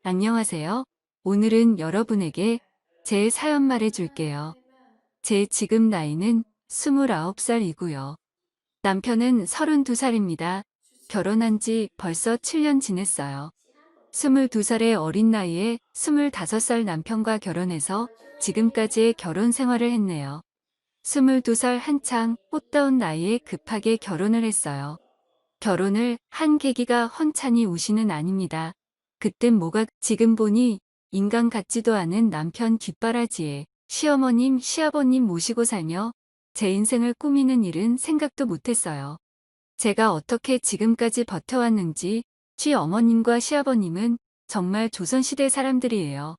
안녕하세요. 오늘은 여러분에게 제 사연 말해줄게요. 제 지금 나이는 29살이고요. 남편은 32살입니다. 결혼한 지 벌써 7년 지냈어요. 22살의 어린 나이에 25살 남편과 결혼해서 지금까지의 결혼 생활을 했네요. 22살 한창 꽃다운 나이에 급하게 결혼을 했어요. 결혼을 한 계기가 헌찬이 우시는 아닙니다. 그땐 뭐가 지금 보니 인간 같지도 않은 남편 뒷바라지에 시어머님, 시아버님 모시고 살며 제 인생을 꾸미는 일은 생각도 못했어요. 제가 어떻게 지금까지 버텨왔는지 시어머님과 시아버님은 정말 조선시대 사람들이에요.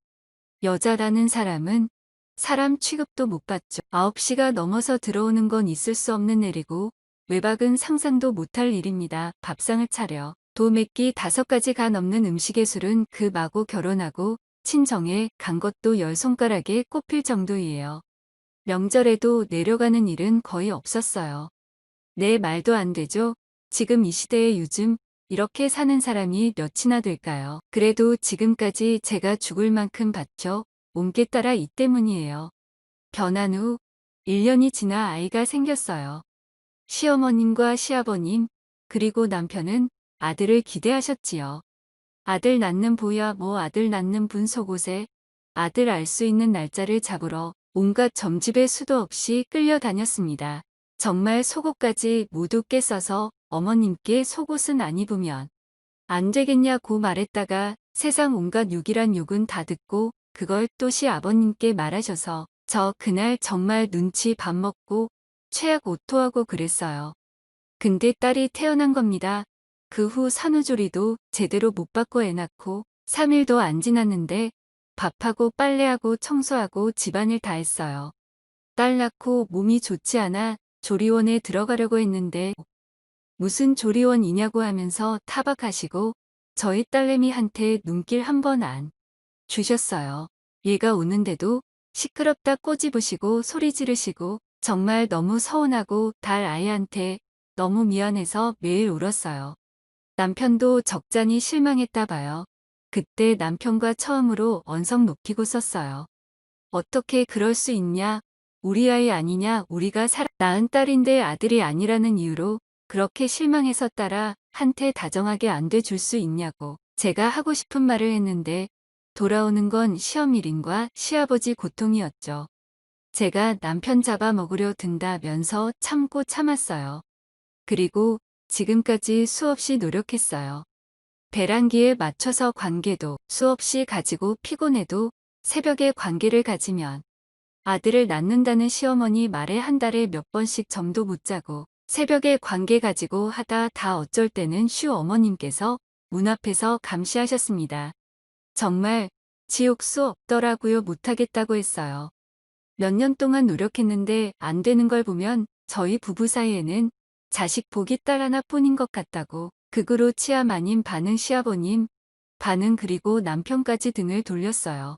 여자라는 사람은 사람 취급도 못 받죠. 9시가 넘어서 들어오는 건 있을 수 없는 일이고 외박은 상상도 못할 일입니다. 밥상을 차려 도 몇 끼 5가지가 넘는 음식의 술은 그 마구 결혼하고 친정에 간 것도 10손가락에 꼽힐 정도이에요. 명절에도 내려가는 일은 거의 없었어요. 내 말도 안 되죠? 지금 이 시대에 요즘 이렇게 사는 사람이 몇이나 될까요? 그래도 지금까지 제가 죽을 만큼 바쳐 온 게 따라 이 때문이에요. 변한 후 1년이 지나 아이가 생겼어요. 시어머님과 시아버님, 그리고 남편은 아들을 기대하셨지요. 아들 낳는 보야 뭐 아들 낳는 분 속옷에 아들 알 수 있는 날짜를 잡으러 온갖 점집에 수도 없이 끌려다녔습니다. 정말 속옷까지 모두 깨써서 어머님께 속옷은 안 입으면 안 되겠냐고 말했다가 세상 온갖 욕이란 욕은 다 듣고 그걸 또 시아버님께 말하셔서 저 그날 정말 눈치 밥 먹고 최악 오토하고 그랬어요. 근데 딸이 태어난 겁니다. 그 후 산후조리도 제대로 못 받고 애 낳고 3일도 안 지났는데 밥하고 빨래하고 청소하고 집안일 다 했어요. 딸 낳고 몸이 좋지 않아 조리원에 들어가려고 했는데 무슨 조리원이냐고 하면서 타박하시고 저희 딸내미한테 눈길 한 번 안 주셨어요. 얘가 우는데도 시끄럽다 꼬집으시고 소리 지르시고 정말 너무 서운하고 달 아이한테 너무 미안해서 매일 울었어요. 남편도 적잖이 실망했다 봐요. 그때 남편과 처음으로 언성 높이고 썼어요. 어떻게 그럴 수 있냐? 우리 아이 아니냐? 우리가 낳은 딸인데 아들이 아니라는 이유로 그렇게 실망해서 딸한테 다정하게 안 돼 줄 수 있냐고. 제가 하고 싶은 말을 했는데 돌아오는 건 시어밀인과 시아버지 고통이었죠. 제가 남편 잡아먹으려 든다면서 참고 참았어요. 그리고 지금까지 수없이 노력했어요. 배란기에 맞춰서 관계도 수없이 가지고 피곤해도 새벽에 관계를 가지면 아들을 낳는다는 시어머니 말에 한 달에 몇 번씩 잠도 못 자고 새벽에 관계 가지고 하다 다 어쩔 때는 시어머님께서 문 앞에서 감시하셨습니다. 정말 지옥수 없더라고요. 못하겠다고 했어요. 몇 년 동안 노력했는데 안 되는 걸 보면 저희 부부 사이에는 자식 복이 딸 하나뿐인 것 같다고 극으로 치아 마님 반응 시아버님 반응 그리고 남편까지 등을 돌렸어요.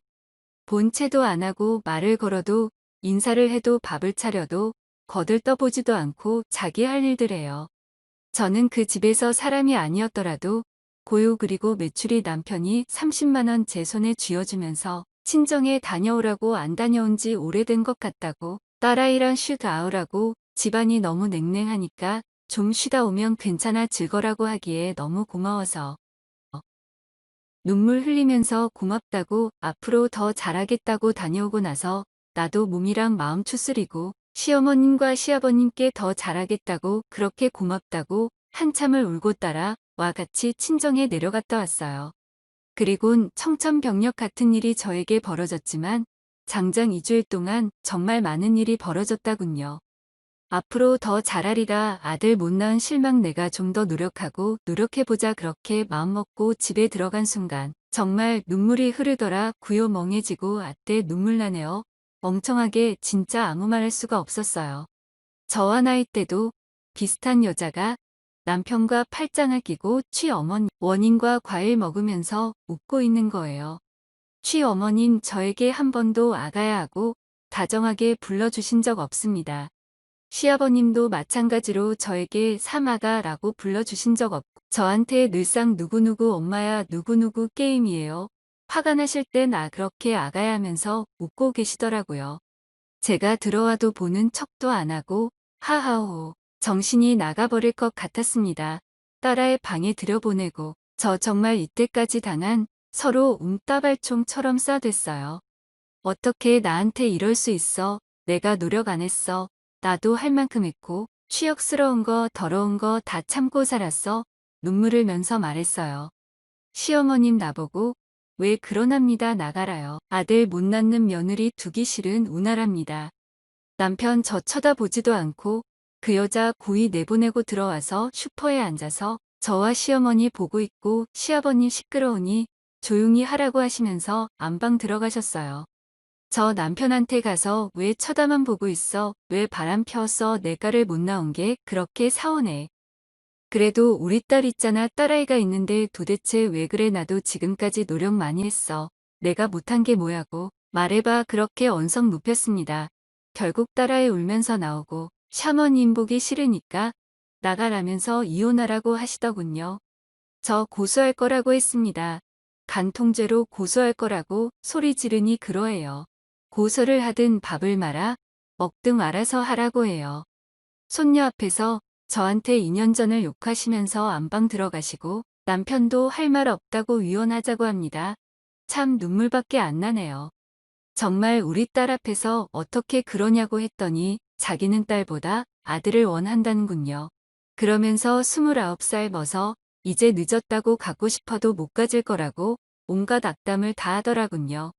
본체도 안 하고 말을 걸어도 인사를 해도 밥을 차려도 거들떠보지도 않고 자기 할 일들 해요. 저는 그 집에서 사람이 아니었더라도 고요 그리고 매출이 남편이 30만 원 제 손에 쥐어주면서 친정에 다녀오라고 안 다녀온 지 오래된 것 같다고 딸아이랑 슛아우라고 집안이 너무 냉랭하니까 좀 쉬다 오면 괜찮아 즐거라고 하기에 너무 고마워서 눈물 흘리면서 고맙다고 앞으로 더 잘하겠다고 다녀오고 나서 나도 몸이랑 마음 추스리고 시어머님과 시아버님께 더 잘하겠다고 그렇게 고맙다고 한참을 울고 따라 와 같이 친정에 내려갔다 왔어요. 그리곤 청천벽력 같은 일이 저에게 벌어졌지만 장장 2주일 동안 정말 많은 일이 벌어졌다군요. 앞으로 더 잘하리라 아들 못 낳은 실망 내가 좀 더 노력하고 노력해보자 그렇게 마음먹고 집에 들어간 순간 정말 눈물이 흐르더라 구요 멍해지고 아떼 눈물 나네요. 멍청하게 진짜 아무 말 할 수가 없었어요. 저와 나이 때도 비슷한 여자가 남편과 팔짱을 끼고 취어머니 원인과 과일 먹으면서 웃고 있는 거예요. 취어머님 저에게 한 번도 아가야 하고 다정하게 불러주신 적 없습니다. 시아버님도 마찬가지로 저에게 삼아가라고 불러주신 적 없고 저한테 늘상 누구누구 엄마야 누구누구 게임이에요. 화가 나실 땐 그렇게 아가야 하면서 웃고 계시더라고요. 제가 들어와도 보는 척도 안 하고 하하호 정신이 나가버릴 것 같았습니다. 딸아의 방에 들여보내고 저 정말 이때까지 당한 서로 움따발총처럼 싸댔어요. 어떻게 나한테 이럴 수 있어? 내가 노력 안 했어. 나도 할 만큼 했고 취역스러운 거 더러운 거 다 참고 살았어. 눈물을 면서 말했어요. 시어머님 나보고 왜 그러납니다 나가라요. 아들 못 낳는 며느리 두기 싫은 우나랍니다. 남편 저 쳐다보지도 않고 그 여자 고이 내보내고 들어와서 슈퍼에 앉아서 저와 시어머니 보고 있고 시아버님 시끄러우니 조용히 하라고 하시면서 안방 들어가셨어요. 저 남편한테 가서 왜 쳐다만 보고 있어? 왜 바람 펴서 내가를 못 나온 게 그렇게 사오네. 그래도 우리 딸 있잖아 딸아이가 있는데 도대체 왜 그래 나도 지금까지 노력 많이 했어. 내가 못한 게 뭐야고. 말해봐 그렇게 언성 높였습니다. 결국 딸아이 울면서 나오고 샤머님 보기 싫으니까 나가라면서 이혼하라고 하시더군요. 저 고소할 거라고 했습니다. 간통죄로 고소할 거라고 소리 지르니 그러해요. 고소를 하든 밥을 말아 먹든 알아서 하라고 해요. 손녀 앞에서 저한테 2년 전을 욕하시면서 안방 들어가시고 남편도 할 말 없다고 이혼하자고 합니다. 참 눈물밖에 안 나네요. 정말 우리 딸 앞에서 어떻게 그러냐고 했더니 자기는 딸보다 아들을 원한다는군요. 그러면서 29살 먹어 이제 늦었다고 갖고 싶어도 못 가질 거라고 온갖 악담을 다 하더라군요.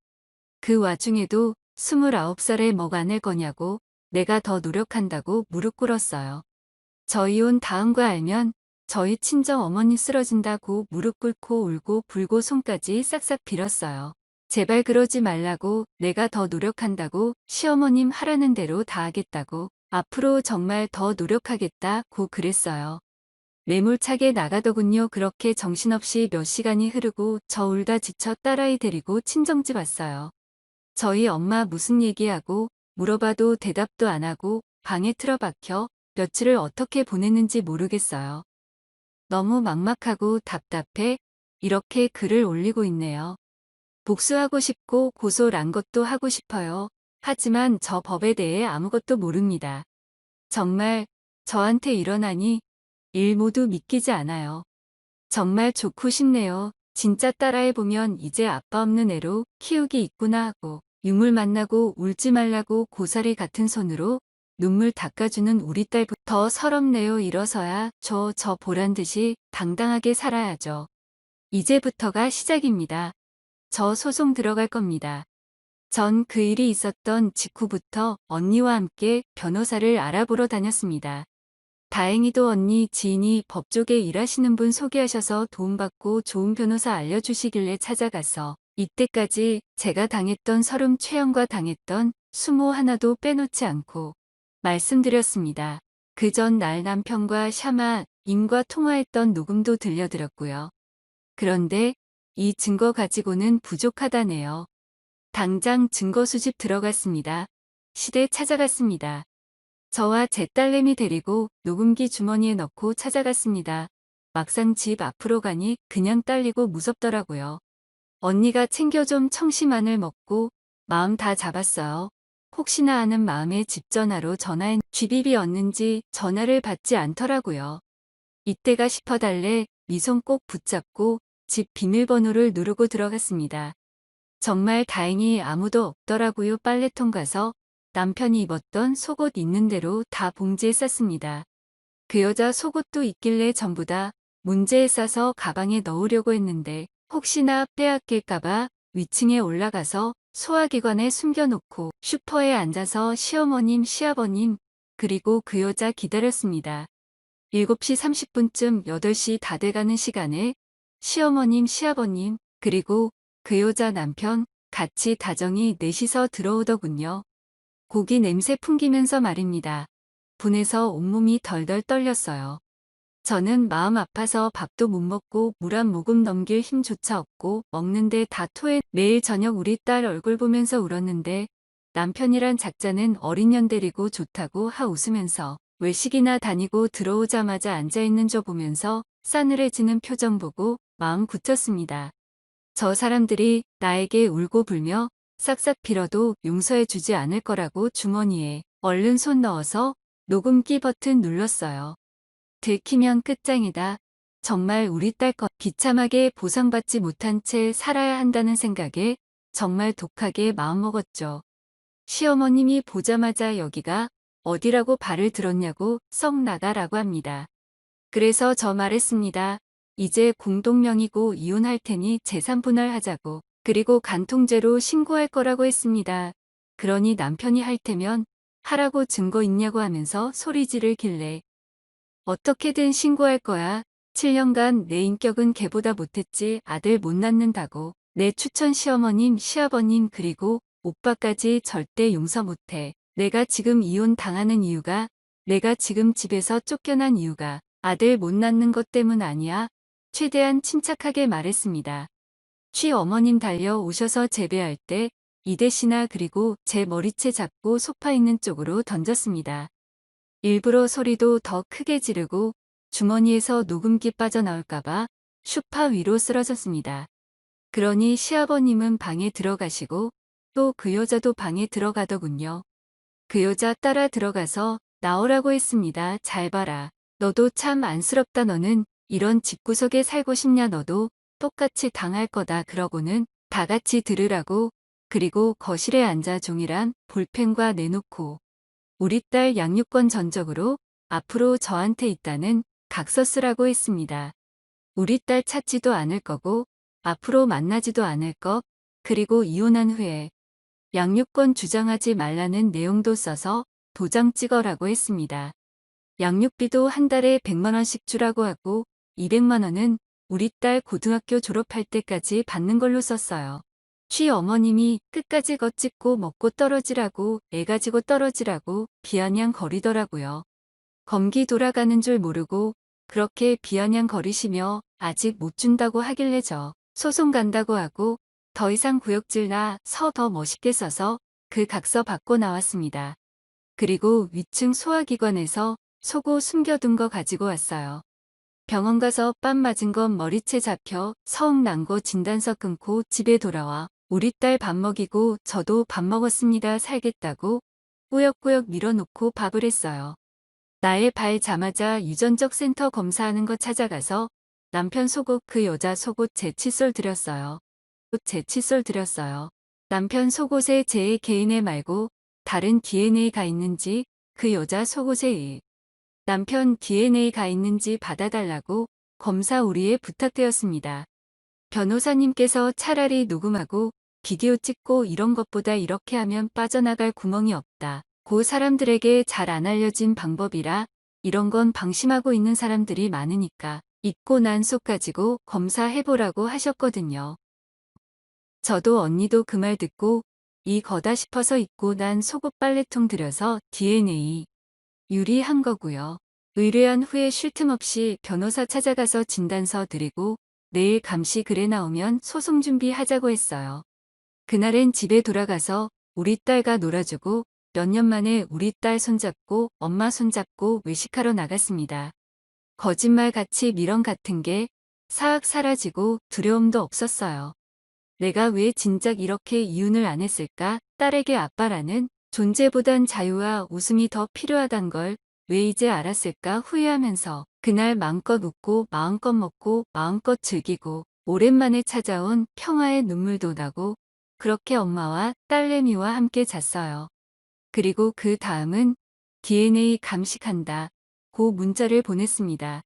그 와중에도 29살에 뭐가 안 할 거냐고 내가 더 노력한다고 무릎 꿇었어요. 저 이혼 다한 거 알면 저희 친정 어머니 쓰러진다고 무릎 꿇고 울고 불고 손까지 싹싹 빌었어요. 제발 그러지 말라고 내가 더 노력한다고 시어머님 하라는 대로 다 하겠다고 앞으로 정말 더 노력하겠다고 그랬어요. 매몰차게 나가더군요. 그렇게 정신없이 몇 시간이 흐르고 저 울다 지쳐 딸아이 데리고 친정집 왔어요. 저희 엄마 무슨 얘기하고 물어봐도 대답도 안 하고 방에 틀어박혀 며칠을 어떻게 보냈는지 모르겠어요. 너무 막막하고 답답해 이렇게 글을 올리고 있네요. 복수하고 싶고 고소란 것도 하고 싶어요. 하지만 저 법에 대해 아무것도 모릅니다. 정말 저한테 일어나니 일 모두 믿기지 않아요. 정말 좋고 싶네요. 진짜 따라해 보면 이제 아빠 없는 애로 키우기 있구나 하고 유물 만나고 울지 말라고 고사리 같은 손으로 눈물 닦아주는 우리 딸부터 서럽네요. 일어서야 저 보란 듯이 당당하게 살아야죠. 이제부터가 시작입니다. 저 소송 들어갈 겁니다. 전 그 일이 있었던 직후부터 언니와 함께 변호사를 알아보러 다녔습니다. 다행히도 언니 지인이 법조계 일하시는 분 소개하셔서 도움받고 좋은 변호사 알려주시길래 찾아가서 이때까지 제가 당했던 서름 최형과 당했던 수모 하나도 빼놓지 않고 말씀드렸습니다. 그 전 날 남편과 샤마 임과 통화했던 녹음도 들려드렸고요. 그런데 이 증거 가지고는 부족하다네요. 당장 증거 수집 들어갔습니다. 시대 찾아갔습니다. 저와 제 딸내미 데리고 녹음기 주머니에 넣고 찾아갔습니다. 막상 집 앞으로 가니 그냥 딸리고 무섭더라고요. 언니가 챙겨좀 청심환을 먹고 마음 다 잡았어요. 혹시나 하는 마음에 집 전화로 전화했 GBB였는지 전화를 받지 않더라고요. 이때가 싶어달래 이 손 꼭 붙잡고 집 비밀번호를 누르고 들어갔습니다. 정말 다행히 아무도 없더라고요. 빨래통 가서 남편이 입었던 속옷 있는 대로 다 봉지에 쌌습니다. 그 여자 속옷도 있길래 전부 다 문제에 싸서 가방에 넣으려고 했는데 혹시나 빼앗길까봐 위층에 올라가서 소화기관에 숨겨놓고 슈퍼에 앉아서 시어머님, 시아버님, 그리고 그 여자 기다렸습니다. 7시 30분쯤 8시 다 돼가는 시간에 시어머님, 시아버님, 그리고 그 여자 남편 같이 다정히 넷이서 들어오더군요. 고기 냄새 풍기면서 말입니다. 분해서 온몸이 덜덜 떨렸어요. 저는 마음 아파서 밥도 못 먹고 물 한 모금 넘길 힘조차 없고 먹는데 다 토해 매일 저녁 우리 딸 얼굴 보면서 울었는데 남편이란 작자는 어린 년 데리고 좋다고 웃으면서 외식이나 다니고 들어오자마자 앉아있는 저 보면서 싸늘해지는 표정 보고 마음 굳혔습니다. 저 사람들이 나에게 울고 불며 싹싹 빌어도 용서해 주지 않을 거라고 주머니에 얼른 손 넣어서 녹음기 버튼 눌렀어요. 들키면 끝장이다. 정말 우리 딸 것 비참하게 보상받지 못한 채 살아야 한다는 생각에 정말 독하게 마음먹었죠. 시어머님이 보자마자 여기가 어디라고 발을 들었냐고 썩 나가라고 합니다. 그래서 저 말했습니다. 이제 공동명의고 이혼할 테니 재산 분할하자고. 그리고 간통죄로 신고할 거라고 했습니다. 그러니 남편이 할 테면 하라고 증거 있냐고 하면서 소리 지르길래 어떻게든 신고할 거야. 7년간 내 인격은 걔보다 못했지. 아들 못 낳는다고. 내 추천 시어머님, 시아버님 그리고 오빠까지 절대 용서 못해. 내가 지금 이혼 당하는 이유가, 내가 지금 집에서 쫓겨난 이유가 아들 못 낳는 것 때문 아니야. 최대한 침착하게 말했습니다. 시어머님 달려오셔서 재배할 때 이대시나 그리고 제 머리채 잡고 소파 있는 쪽으로 던졌습니다. 일부러 소리도 더 크게 지르고 주머니에서 녹음기 빠져나올까봐 소파 위로 쓰러졌습니다. 그러니 시아버님은 방에 들어가시고 또 그 여자도 방에 들어가더군요. 그 여자 따라 들어가서 나오라고 했습니다. 잘 봐라. 너도 참 안쓰럽다. 너는 이런 집구석에 살고 싶냐. 너도 똑같이 당할 거다. 그러고는 다 같이 들으라고. 그리고 거실에 앉아 종이랑 볼펜과 내놓고 우리 딸 양육권 전적으로 앞으로 저한테 있다는 각서 쓰라고 했습니다. 우리 딸 찾지도 않을 거고 앞으로 만나지도 않을 것, 그리고 이혼한 후에 양육권 주장하지 말라는 내용도 써서 도장 찍어라고 했습니다. 양육비도 한 달에 100만 원씩 주라고 하고 200만 원은 우리 딸 고등학교 졸업할 때까지 받는 걸로 썼어요. 시어머님이 끝까지 걷찍고 먹고 떨어지라고 애 가지고 떨어지라고 비아냥거리더라고요. 검기 돌아가는 줄 모르고 그렇게 비아냥거리시며 아직 못 준다고 하길래 저 소송 간다고 하고 더 이상 구역질 나서 더 멋있게 써서 그 각서 받고 나왔습니다. 그리고 위층 소화기관에서 속옷 숨겨둔 거 가지고 왔어요. 병원 가서 뺨 맞은 건 머리채 잡혀 서욱 난 거 진단서 끊고 집에 돌아와 우리 딸 밥 먹이고 저도 밥 먹었습니다. 살겠다고 꾸역꾸역 밀어놓고 밥을 했어요. 나의 발 자마자 유전적 센터 검사하는 거 찾아가서 남편 속옷 그 여자 속옷 제 칫솔 드렸어요. 제 칫솔 드렸어요. 남편 속옷에 제 개인의 말고 다른 DNA가 있는지 그 여자 속옷에 남편 DNA가 있는지 받아달라고 검사 우리에 부탁되었습니다. 변호사님께서 차라리 녹음하고 비디오 찍고 이런 것보다 이렇게 하면 빠져나갈 구멍이 없다. 그 사람들에게 잘 안 알려진 방법이라 이런 건 방심하고 있는 사람들이 많으니까 잊고 난 속 가지고 검사해보라고 하셨거든요. 저도 언니도 그 말 듣고 이 거다 싶어서 잊고 난 속옷 빨래통 들여서 DNA 유리한 거고요. 의뢰한 후에 쉴 틈 없이 변호사 찾아가서 진단서 드리고 내일 감시 글에 나오면 소송 준비하자고 했어요. 그날엔 집에 돌아가서 우리 딸과 놀아주고 몇 년 만에 우리 딸 손잡고 엄마 손잡고 외식하러 나갔습니다. 거짓말같이 미련 같은 게 사악 사라지고 두려움도 없었어요. 내가 왜 진작 이렇게 이혼을 안 했을까? 딸에게 아빠라는 존재보단 자유와 웃음이 더 필요하단 걸 왜 이제 알았을까 후회하면서 그날 마음껏 웃고 마음껏 먹고 마음껏 즐기고 오랜만에 찾아온 평화의 눈물도 나고 그렇게 엄마와 딸내미와 함께 잤어요. 그리고 그 다음은 DNA 감식한다 고 문자를 보냈습니다.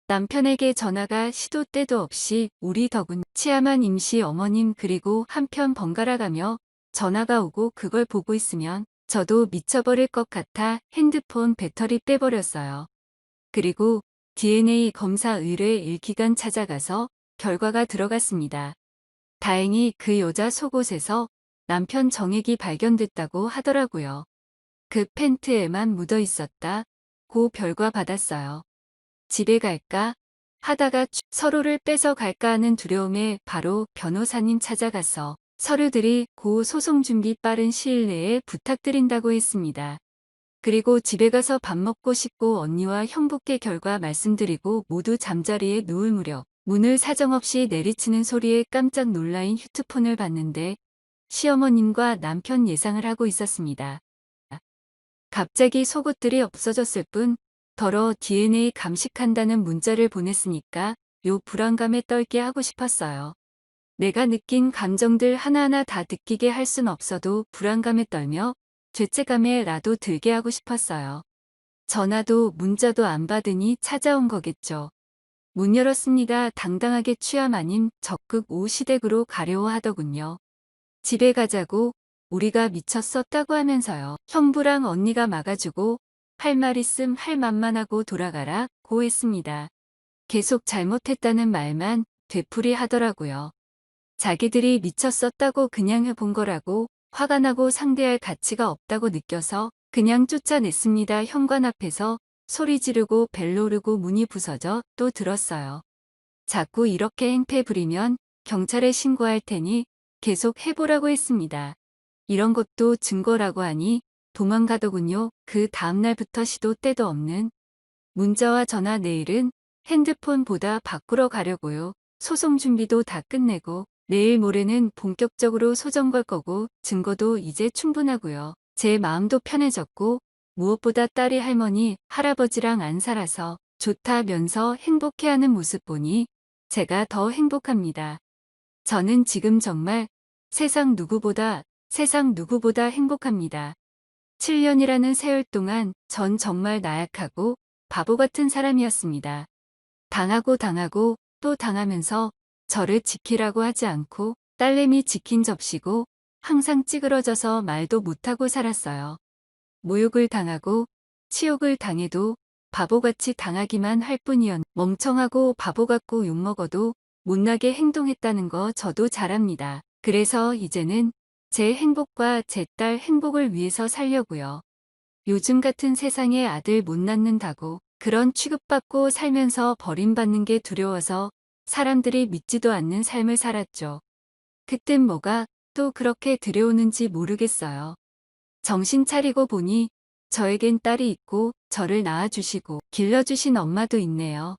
남편에게 전화가 시도 때도 없이 우리 덕은 치아만 임시 어머님 그리고 한편 번갈아가며 전화가 오고 그걸 보고 있으면 저도 미쳐버릴 것 같아 핸드폰 배터리 빼버렸어요. 그리고 DNA 검사 의뢰 1기간 찾아가서 결과가 들어갔습니다. 다행히 그 여자 속옷에서 남편 정액이 발견됐다고 하더라고요. 그 팬트에만 묻어 있었다. 고 결과 받았어요. 집에 갈까 하다가 서로를 뺏어 갈까 하는 두려움에 바로 변호사님 찾아가서 서류들이 고 소송 준비 빠른 시일 내에 부탁드린다고 했습니다. 그리고 집에 가서 밥 먹고 싶고 언니와 형부께 결과 말씀드리고 모두 잠자리에 누울 무렵 문을 사정없이 내리치는 소리에 깜짝 놀라인 휴대폰을 봤는데 시어머님과 남편 예상을 하고 있었습니다. 갑자기 속옷들이 없어졌을 뿐 더러 DNA 감식한다는 문자를 보냈으니까 요 불안감에 떨게 하고 싶었어요. 내가 느낀 감정들 하나하나 다 느끼게 할 순 없어도 불안감에 떨며 죄책감에라도 들게 하고 싶었어요. 전화도 문자도 안 받으니 찾아온 거겠죠. 문 열었습니다. 당당하게 취함 아닌 적극 오시댁으로 가려워 하더군요. 집에 가자고 우리가 미쳤었다고 하면서요. 형부랑 언니가 막아주고 할 말 있음 할 맘만 하고 돌아가라 고 했습니다. 계속 잘못했다는 말만 되풀이 하더라고요. 자기들이 미쳤었다고 그냥 해본 거라고 화가 나고 상대할 가치가 없다고 느껴서 그냥 쫓아냈습니다. 현관 앞에서 소리 지르고 벨 누르고 문이 부서져 또 들었어요. 자꾸 이렇게 행패 부리면 경찰에 신고할 테니 계속 해보라고 했습니다. 이런 것도 증거라고 하니 도망가더군요. 그 다음날부터 시도 때도 없는 문자와 전화. 내일은 핸드폰보다 바꾸러 가려고요. 소송 준비도 다 끝내고 내일 모레는 본격적으로 소송 걸 거고 증거도 이제 충분하고요. 제 마음도 편해졌고 무엇보다 딸이 할머니, 할아버지랑 안 살아서 좋다면서 행복해하는 모습 보니 제가 더 행복합니다. 저는 지금 정말 세상 누구보다 행복합니다. 7년이라는 세월 동안 전 정말 나약하고 바보 같은 사람이었습니다. 당하고 또 당하면서 저를 지키라고 하지 않고 딸내미 지킨 접시고 항상 찌그러져서 말도 못하고 살았어요. 모욕을 당하고 치욕을 당해도 바보같이 당하기만 할 뿐이었. 멍청하고 바보 같고 욕먹어도 못나게 행동했다는 거 저도 잘 압니다. 그래서 이제는 제 행복과 제 딸 행복을 위해서 살려고요. 요즘 같은 세상에 아들 못 낳는다고 그런 취급받고 살면서 버림받는 게 두려워서 사람들이 믿지도 않는 삶을 살았죠. 그땐 뭐가 또 그렇게 들여오는지 모르겠어요. 정신 차리고 보니 저에겐 딸이 있고 저를 낳아주시고 길러주신 엄마도 있네요.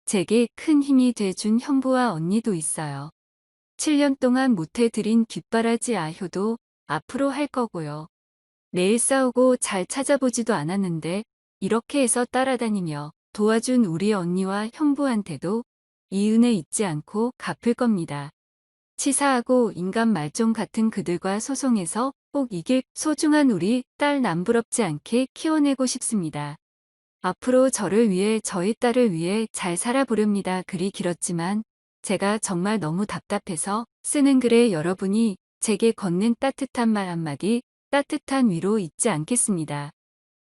제게 큰 힘이 돼준 형부와 언니도 있어요. 7년 동안 못해드린 뒷바라지 아효도 앞으로 할 거고요. 매일 싸우고 잘 찾아보지도 않았는데 이렇게 해서 따라다니며 도와준 우리 언니와 형부한테도 이 은혜 잊지 않고 갚을 겁니다. 치사하고 인간 말종 같은 그들과 소송해서 꼭 이길 소중한 우리 딸 남부럽지 않게 키워내고 싶습니다. 앞으로 저를 위해 저희 딸을 위해 잘 살아보렵니다. 글이 길었지만 제가 정말 너무 답답해서 쓰는 글에 여러분이 제게 건넨 따뜻한 말 한마디, 따뜻한 위로 잊지 않겠습니다.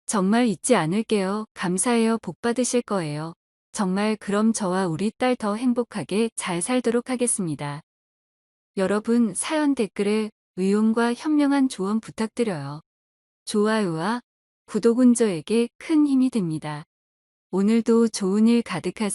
정말 잊지 않을게요. 감사해요. 복 받으실 거예요. 정말 그럼 저와 우리 딸 더 행복하게 잘 살도록 하겠습니다. 여러분 사연 댓글에 의용과 현명한 조언 부탁드려요. 좋아요와 구독은 저에게 큰 힘이 됩니다. 오늘도 좋은 일 가득하세요.